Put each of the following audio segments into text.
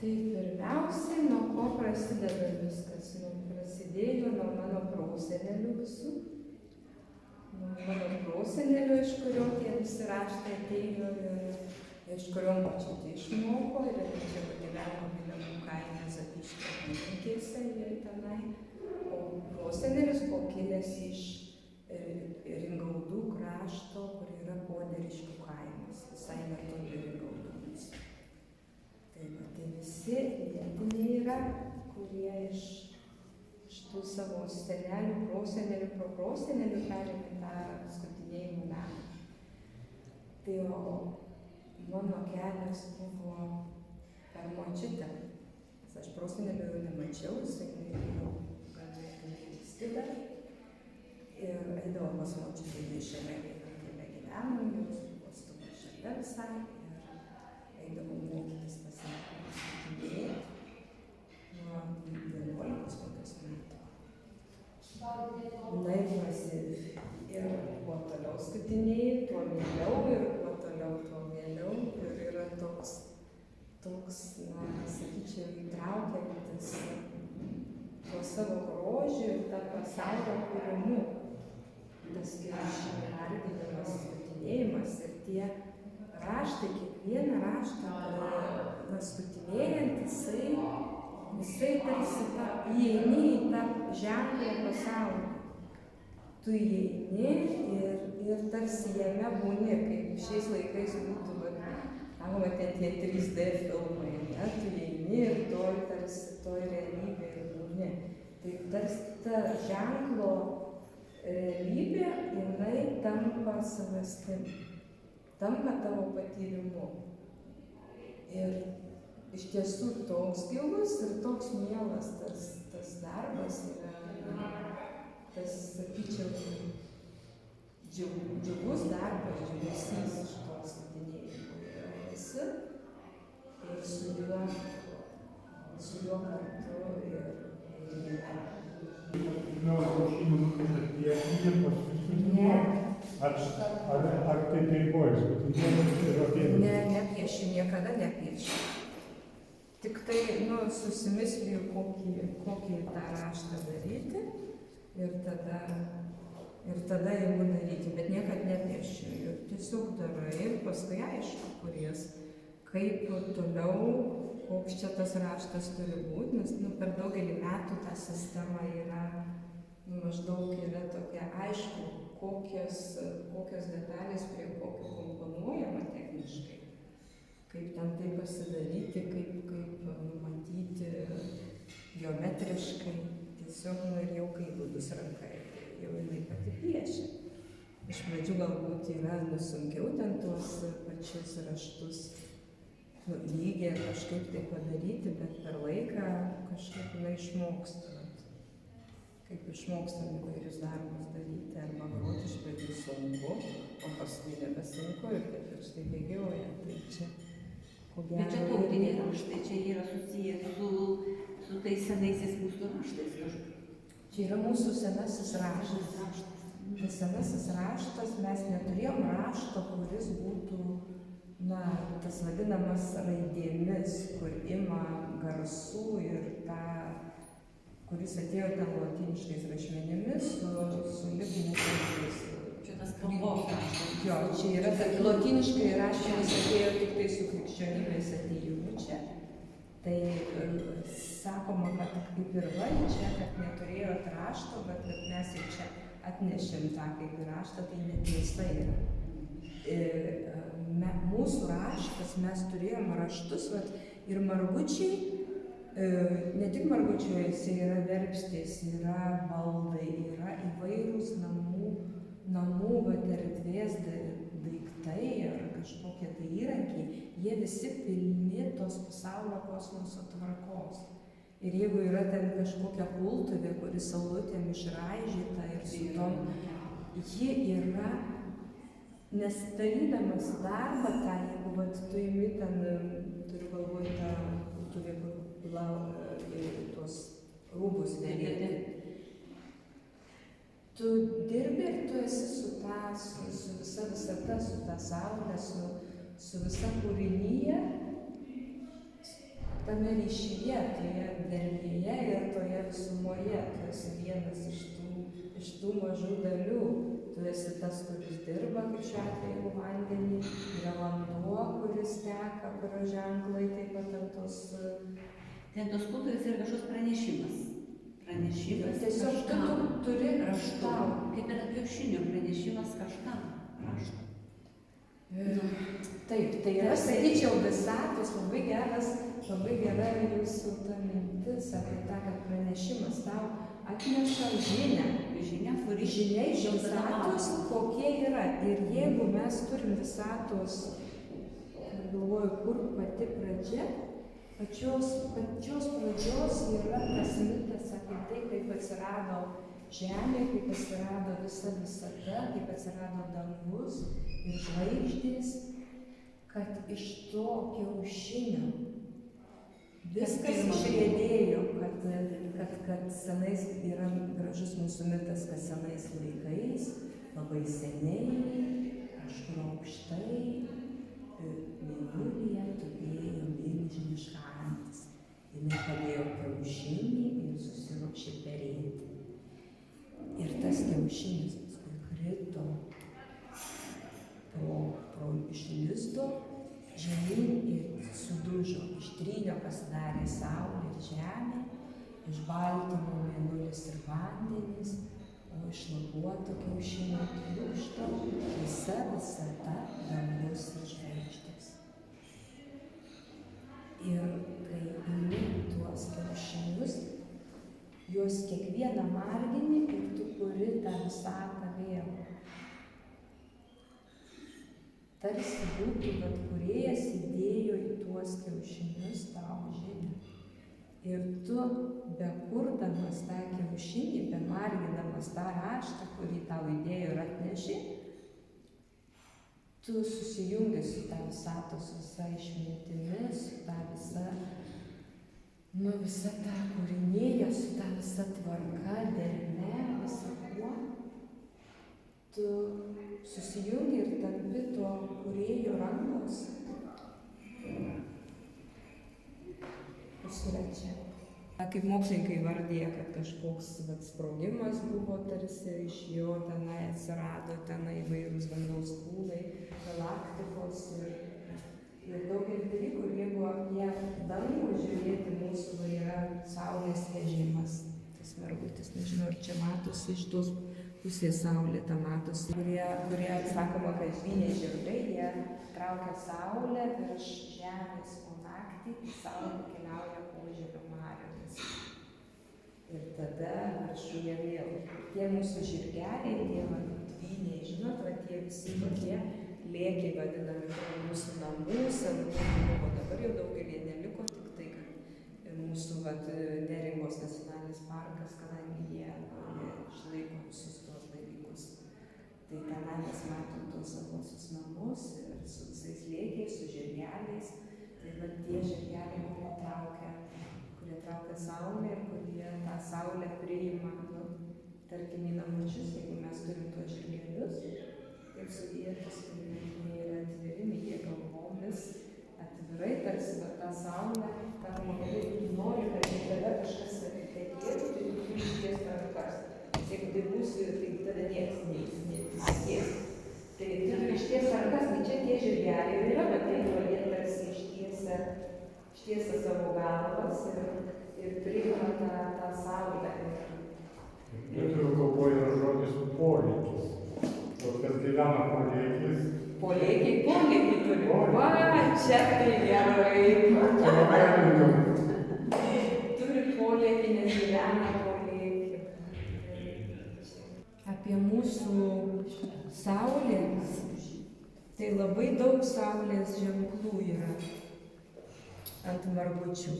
Tai pirmiausiai, nuo ko prasideda viskas? Prasidėjo nuo mano prosenelių visų. Nuo mano prosenelio, iš kurio tie visi raštai atėjo ir iš kurio močiutė išmoko. Ir čia gyveno Vilemų kaime Zapyškio apylinkėse ir tenai. O prosenelis buvo kilęs iš Ringaudų krašto, kur yra Poderiškių kaimas. Visai netoli Ringaudų. Tai visi vietiniai yra, kurie iš tų savo senelių, prosenelių, proprosenelių perėmė tą skutinėjimo meną. Tai o mano kelias buvo per močiutę. Aš prosenelio jau nemačiau, jisai jau gal klysti dar. Ir eidavau pas močiutę šiame gyveno, jos buvo stubu šalia visai. Eidavau mokytis pasimokymus skutinėjai nuo 11 kokios metų. Na ir kuo toliau skutinėjai, tuo mieliau ir kuo toliau, tuo mieliau. Ir yra toks, na, sakyčiau, įtraukiantis tuo savo grožiu ir tą pasaulio kūrimu. Tas garbinimas, skutinėjimas ir tie raštai, kiekvieną raštą skutinėjant, jisai tarsi įeini į tą ženklą pasaulį. Tu įeini ir tarsi jame būni, kaip šiais laikais būtų, sakoma, ten tie 3D filmai, ne? Tu įeini ir toj realybėje būni. Tai tarsi ta ženklo realybė, jinai tampa savastim. Tampa tavo patyrimu. Ir iš tiesų toks gilus ir toks mielas tas darbas yra, tas, sakyčiau, džiugus darbas, džiugesys iš to skutinėjimo esi ir su juo kartu ir gyveni. Ne. Ar tai taipojas, kad yra pėdas? Ne, nepiešiu, niekada nepiešiu. Tik tai, susimisliu, kokį tą raštą daryti ir tada jeigu daryti, bet niekad nepiešiu. Ir tiesiog darai ir paskui aišku, kaip toliau, koks čia tas raštas turi būti, nes per daugelį metų ta sistema yra, maždaug yra tokia aišku, kokios detalės prie kokio komponuojama techniškai, kaip ten tai pasidaryti, kaip numatyti geometriškai, tiesiog ir jau kai gudus ranka, jau jinai pati piešia. Iš pradžių galbūt yra sunkiau ten tuos pačius raštus lygiai kažkaip tai padaryti, bet per laiką kažkaip jinai išmoksta. Kaip išmokstam įvairius darbus daryti, arba groti iš pradžių sunku, o paskui nebesunku ir taip ir štai bėgioja. Tai čia, ko gero... Bet čia tautiniai raštai, čia yra susiję su tais senaisiais mūsų raštais kažkaip. Čia yra mūsų senasis raštas. Tas senasis raštas, mes neturėjom rašto, kuris būtų, tas vadinamas raidėmis, kur ima garsų ir kuris atėjo ten lotyniškais rašmenimis su lyg mūsų raštais. Čia tas kalbos raštas. Jo, čia yra lotyniškai rašmenys atėjo tik tai su krikščionybės atėjimu čia. Tai sakoma, kad kaip ir čia, kad neturėjot rašto, bet mes jau čia atnešėm tą kaip ir raštą, tai netiesa yra. Mūsų raštas, mes turėjom raštus, ir margučiai, ne tik margučiai, jis yra verpstės, yra baldai, yra įvairūs namų erdvės daiktai ar kažkokie tai įrankiai, jie visi pilni tos pasaulio kosmoso tvarkos. Ir jeigu yra ten kažkokia kultuvė, kuri saulutėm išraižyta ir su tom, ji yra, nes darydamas darbą tą, jeigu tu imi ten, turiu galvoj tą kultuvę, tuos rūbus daryti. Tu dirbi ir tu esi su visa visata, su ta saulė, su visa kūrinyje, tame ryšyje, toje dermėje ir toje visumoje. Tu esi vienas iš tų mažų dalių. Tu esi tas, kuris dirba, kaip šiuo atveju vandenį, yra vanduo, kuris teka, kurio ženklai taip pat ant tos... Ten tos kultūros yra kažkoks pranešimas. Pranešimas Tiesiog kažkam. tu turi Raštu. Kaip ir ant kiaušinio pranešimas kažkam. Raštu. Taip, tai yra, sakyčiau, visatos labai gera jūsų ta mintis apie tą, kad pranešimas tau atneša žinią. Žinia iš visatos, kokie yra. Ir jeigu mes turim visatos, galvoju, kur pati pradžia, pačios pradžios yra tas mitas apie tai, kaip atsirado Žemė, kaip atsirado visa visata, kaip atsirado dangus ir žvaigždės, kad iš to kiaušinio viskas išriedėjo, kad senais yra gražus mūsų mitas, kad senais laikais, labai seniai, kažkur aukštai, mėnulyje tupėjo milžiniška antis. Jinai padėjo kiaušinį ir susiruošė perėti. Ir tas kiaušinis paskui krito iš lizdo žemyn ir sudužo. Iš trynio pasidarė saulė ir žemė, išbaltino mėnulis ir vandenys, o iš lapuoto kiaušinio triukšto visa visata, dangus ir žvaigždės. Ir kai imi tuos kiaušinius, juos kiekvieną marginį ir tu kuri tą visatą vėl. Tarsi būtų, bet kūrėjas įdėjo į tuos kiaušinius tau žinią. Ir tu, bekurdamas tą kiaušinį, bemarginamas tą raštą, kurį tau įdėjo ir atnešė, tu susijungi su tą visatos visa išmintimi, su tą visa ta kūrinėja, su ta visa tvarka, derme, visa kuo. Tu susijungi ir tampi to kūrėjo rankos. Kas yra čia? Kaip mokslininkai vardija, kad kažkoks sprogimas buvo tarsi iš jo, tenai atsirado įvairūs dangaus kūnai, galaktikos ir daugelis dalykų. Ir jeigu apie dangų žiūrėti, mūsų yra saulės vežimas. Tas mergutis, nežinau, ar čia matosi iš tos pusės saulėta matosi, kurie sakoma, kad žvyniai žirgai, jie traukia saulę virš žemės, o naktį saulė keliauja požemio mariomis. Ir tada viršuje vėl tie mūsų žirgeliai, tie dvyniai, žinot, tie visi tokie lėkiai vadinami mūsų namų, senų buvo, dabar jau daugelį neliko, tik tai, kad mūsų Neringos nacionalinis parkas, kadangi jie išlaiko visus tuos dalykus. Tai tenai mes matom tuos savuosius namus ir su visais lėkiais, su žirgeliais. Tai tie žirgeliai buvo kurie traukia saulę ir kurie tą saulę priima, tarkim, į namučius, jeigu mes turim tuos žirgelius, kaip sudėtis, kurie yra atviri, jie galvomis atvirai, tarsi tą saulę, tą žmogelį, nori, kad į tave kažkas atitekėtų, tai tu turi ištiesti rankas. Jeigu tai būsi, tai tada niekas neįsities. Tai tu turi ištiesti rankas, tai čia tie žirgeliai yra, bet tai jie tarsi ištiesia savo galvas ir priima tą saulę. Lietuvių kalboje yra žodis polėkis. O kas gyvena polėkis? Polėkį turi. Va, čia tai gerai. Tai labai įdomu. Turi polėkį, nes gyvena polėkį. Apie mūsų saulę, tai labai daug saulės ženklų yra ant margučių.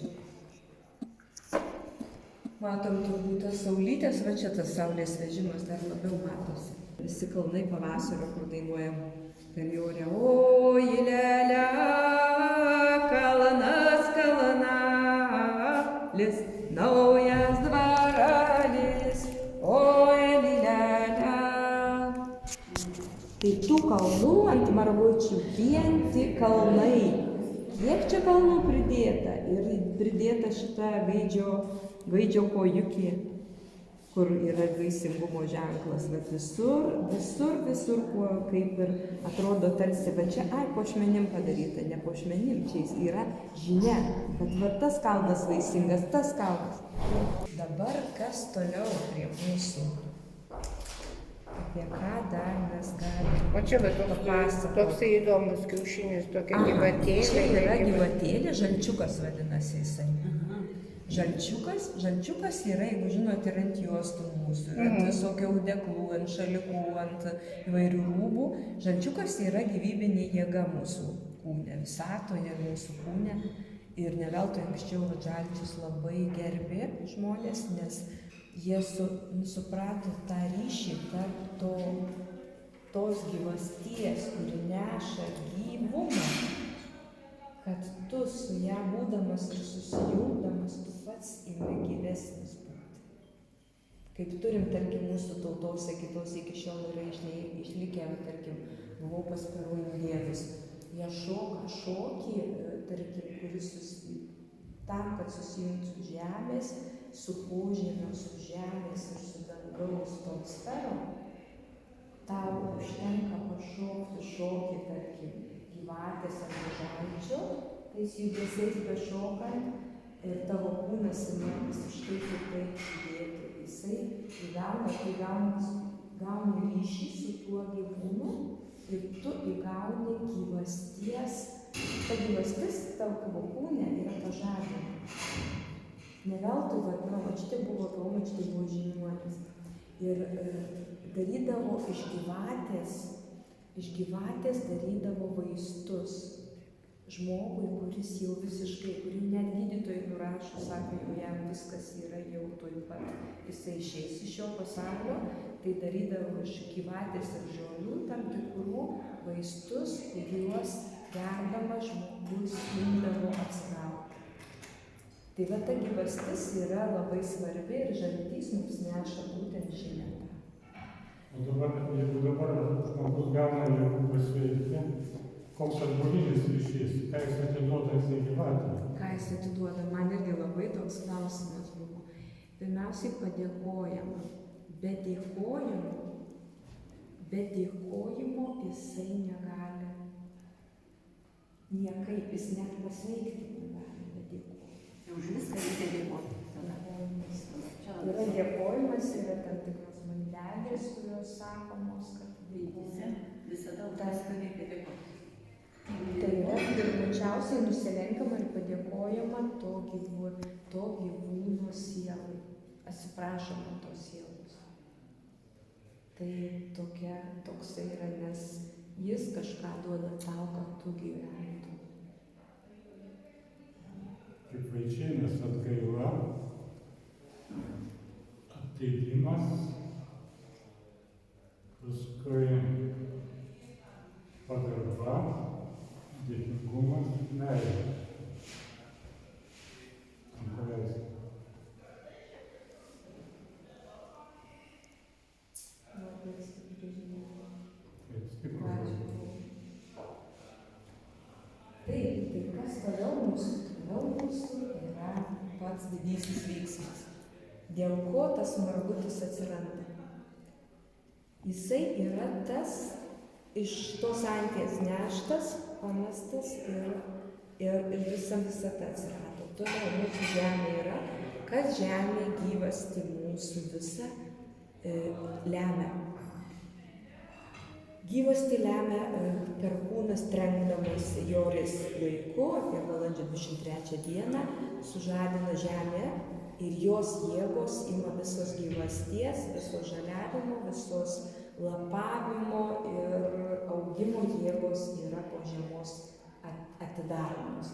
Matom turbūt tas saulytės, va čia tas saulės vežimas dar labiau matosi. Visi kalnai pavasario, kur dainuojam per jorę. O, Ilelė, kalnas, kalnalis, naujas dvaralis, o, Ilelė. Tai tų kalnų ant margučių vien tik kalnai. kiek čia kalnų pridėta ir pridėta šita gaidžio kojukė, kur yra vaisingumo ženklas, bet visur, kuo kaip ir atrodo tarsi, va čia, puošmenim padaryta, ne puošmenim, čia yra žinia, kad va tas kalnas vaisingas, tas kalnas. Dabar kas toliau prie mūsų? Apie ką dar mes galime O čia va papasakoti? toksai įdomus kiaušinis, tokia Aha, gyvatėlė. čia yra gyvatėlė, žalčiukas vadinasi jisai. Žalčiukas yra, jeigu žinot, ir ant juostų mūsų, ir ant visokių audeklų, ant šalikų, ant įvairių rūbų. Žalčiukas yra gyvybinė jėga mūsų kūne, visatoje ir mūsų kūne. Ir ne veltui anksčiau žalčius labai gerbė žmonės, nes jie suprato tą ryšį tarp tos gyvasties, kuri neša gyvumą, kad tu su ją būdamas ir susijungdamas, tu pats imi gyvesnis būti. Kaip turim, tarkim, mūsų tautose, kitose iki šiol yra išlikę, tarkim, buvau pas Peru indėnus. Jie šoka šokį, tarkim, kuris tam, kad susijungtų žemės, su požemio, su žemės ir su dangaus tom sferom, tau užtenka pašokti šokį, tarkim, gyvatės ar žalčio, tais judesiais bešokant ir tavo kūnas ima visiškai kitaip judėti. Jisai gauni ryšį su tuo gyvūnu ir tu įgauni gyvasties. Ta gyvastis tavo kūne yra pažadinama. Ne veltui, močiutė buvo žiniuonis ir darydavo iš gyvatės darydavo vaistus žmogui, kuris jau visiškai, kurį net gydytojai nurašo, sako, jau jam viskas yra jau tuoj pat, jisai išeis iš šio pasaulio, tai darydavo iš gyvatės ir žolių tam tikrų vaistus, kuriuos gerdamas žmogus imdavo atsigauti. Tai va ta gyvastis yra labai svarbi ir žaltys mums neša būtent žinią. O dabar, jeigu dabar žmogus gauna jėgų pasveikti, koks atbulinis ryšys, ką jis atiduoda į gyvatę? Ką jis atiduoda? Man irgi labai toks klausimas buvo. Pirmiausiai padėkojama. Be dėkojimo jisai negali. Niekaip, jis net pasveikti negali be dėkojimo. Už viską reikia dėkoti. Yra dėkojimas, yra tam tikros mandelės, kurios sakomos, kad dėkojame. Visada už viską reikia dėkoti. Tai yra pirmučiausiai nusilenkiama ir padėkojama to gyvūno sielai. Atsiprašoma tos sielos. Tai toksai yra, nes jis kažką duoda tau, kad tu gyventum. Kaip vaičėnas atgaila, atleidimas, paskui pagarba, dėkingumas, meilė. Taip, tai kas toliau mūsų yra pats didysis veiksmas. Dėl ko tas margutis atsiranda? Jisai yra tas iš tos anties neštas, pamestas ir visa visata atsirado. Toliau mūsų žemė yra, kas žemė gyvasti mūsų visą lemia. Gyvasti lemia perkūnas trenkdamas Joris laiku, apie balandžio 23 dieną, sužadina žemę ir jos jėgos ima visos gyvasties, viso žaliavimo, visos lapavimo ir augimo jėgos yra po žiemos atidaromos.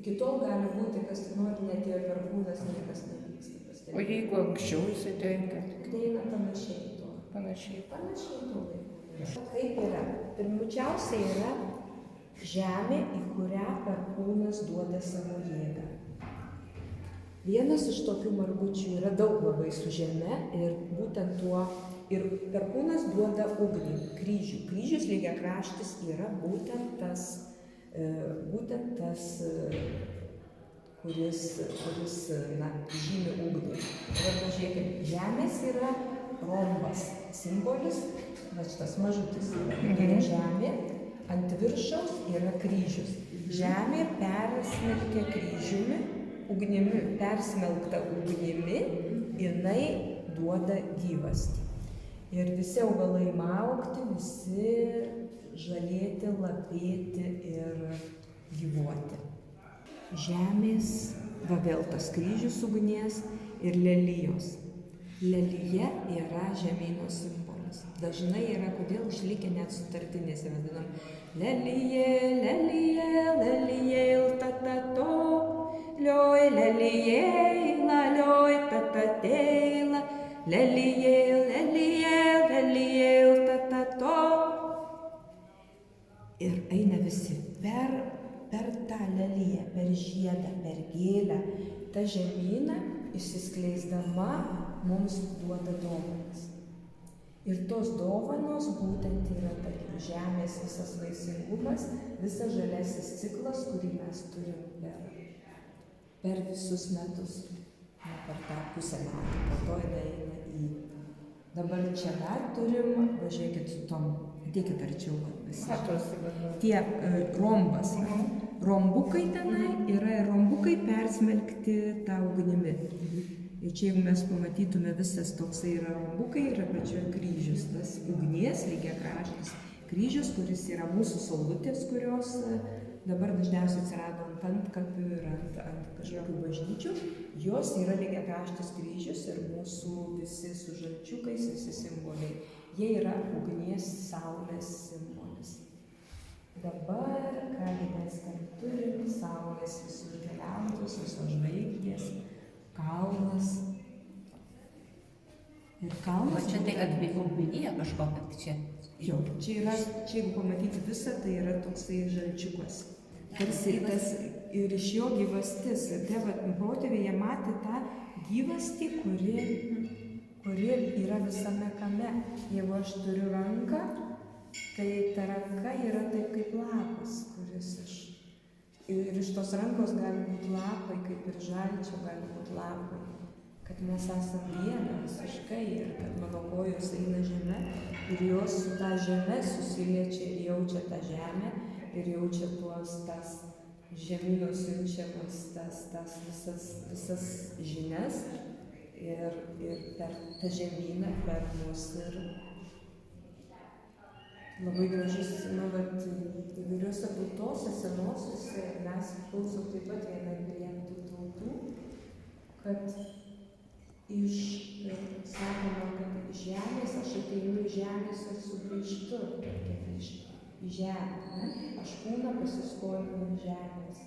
Iki tol gali būti, kas nori, netėjo perkūnas, niekas nevyksta. O jeigu anksčiau jisai trenkia? Ateina panašiai to. Panašiai To laiko. Kaip yra? Pirmučiausiai yra žemė, į kurią perkūnas duoda savo jėgą. Vienas iš tokių margučių yra daug labai su žeme ir būtent tuo ir perkūnas duoda ugnį, kryžių. Kryžius lygiakraštis yra būtent tas būtent tas, kuris žymi ugnį. Dabar pažiūrėkime, žemės yra rombas, simbolis, va šitas mažutis yra žemė, ant viršaus yra kryžius. Žemė persmelkia kryžiumi, ugnimi, persmelkta ugnimi, jinai duoda gyvastį. Ir visi augalai ima augti, visi žalėti, lapėti ir gyvuoti. Žemės, va vėl tas kryžius ugnies ir lelijos. Lelija yra žemyno simbolis. Dažnai yra, kodėl išlikę net sutartinėse vadinam. Lelija, lelija, lelija, tatato, lioj, lelija, lioj, tatateila, lelija, lelija, lelija, tatato. Ir eina visi per tą leliją, per žiedą, per gėlę. Ta žemyna išsiskleisdama mums duoda dovanas. Ir tos dovanos būtent yra tai žemės visas vaisingumas, visas žaliasis ciklas, kurį mes turim per visus metus, per tą pusę metų, po to jinai eina į. Dabar čia dar turim, važiuokit su tom, ateikit arčiau visi. Tie rombas, rombukai tenai yra rombukai persmelkti tą ugnimi. Ir čia jeigu mes pamatytume visas toksai yra rombukai ir apačioje kryžius, tas ugnies lygiakraštis kryžius, kuris yra mūsų saulutės, kurios dabar dažniausiai atsirado ant antkapių ir ant kažkokių bažnyčių, jos yra lygiakraštis kryžius ir mūsų visi su žalčiukais, visi simboliai, jie yra ugnies saulės simbolis. Dabar, kągi mes ten turim, saulės visur keliaujančios, visos žvaigždės, kalnas. Ir kalnas. O čia tai atminėja kažkokia čia. Jo, čia yra, čia jeigu pamatyti visą, tai yra toksai žalčiukas. Tarsi tas ir iš jo gyvastis. Ir tie protėviai, jie matė tą gyvastį, kuri yra visame kame. Jeigu aš turiu ranką, tai ta ranka yra taip kaip lapas, kuris ir iš tos rankos gali būti lapai, kaip ir žalčio gali būti lapai. Kad mes esame viena visiškai ir kad mano kojos eina žemė ir jos su tą žemė susiliečia ir jaučia tą žemę ir jaučia tas žemyno siunčiamas tas visas žinias ir per tą žemyną, per mus ir labai gražus, įvairiuose tautose, senosiuose, mes klausom taip pat vieną prie tų tautų, kad sakoma, kad iš žemės aš ateinu į žemės ir sugrįžtu, į žemę, ne? Aš kūną pasiskolinu iš žemės.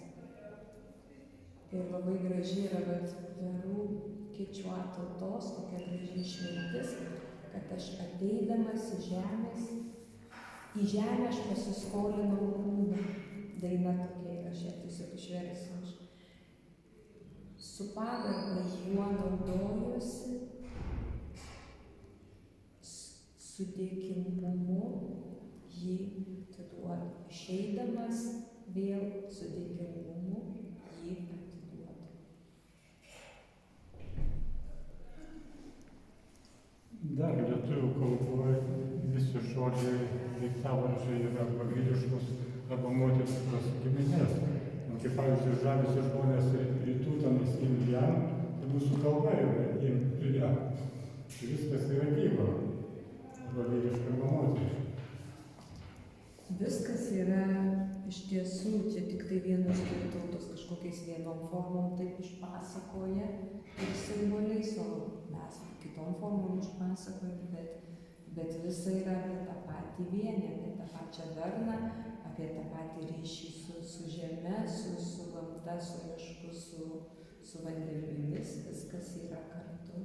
Ir labai graži yra Verų Kečua tautos, tokia graži išmintis, kad aš ateidamas į žemę aš pasiskolinau kūną. Daina tokia ir aš ją tiesiog išversiu. Su pagarba juo naudojuosi, su dėkingumu jį atiduodu. Išeidamas vėl su dėkingumu jį atiduodu. Dar lietuvių kalboje visi žodžiai, daiktavardžiai yra arba vyriškos, arba moteriškos giminės. Kaip pavyzdžiui, žavisi žmonės rytų tenais Indijan, tai mūsų kalba yra Indijan. Tai viskas yra gyva, arba vyriška, arba moteriška. Viskas yra iš tiesų, čia tik tai vienos tautos kažkokiais vienom formom taip išpasakoja ir simboliais, o mes kitom formom išpasakojam, bet visa yra apie tą patį vienį, apie tą pačią darną, apie tą patį ryšį su žeme, su gamta, su mišku, su vandenimis, viskas yra kartu.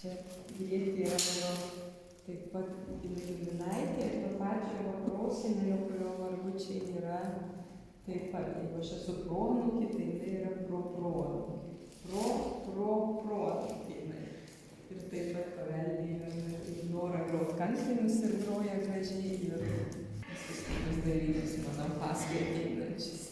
Čia Grietė yra jo taip pat giminaitė ir to pačio prosenelio, kurio vargučiai yra taip pat. Jeigu aš esu proanūkė, tai tai yra proproanūkė. Proanūkė. Ir taip pat paveldėjo ir norą grot kankinius ir groja gražiai ir visus visokius dalykus mano paskui ateinančius.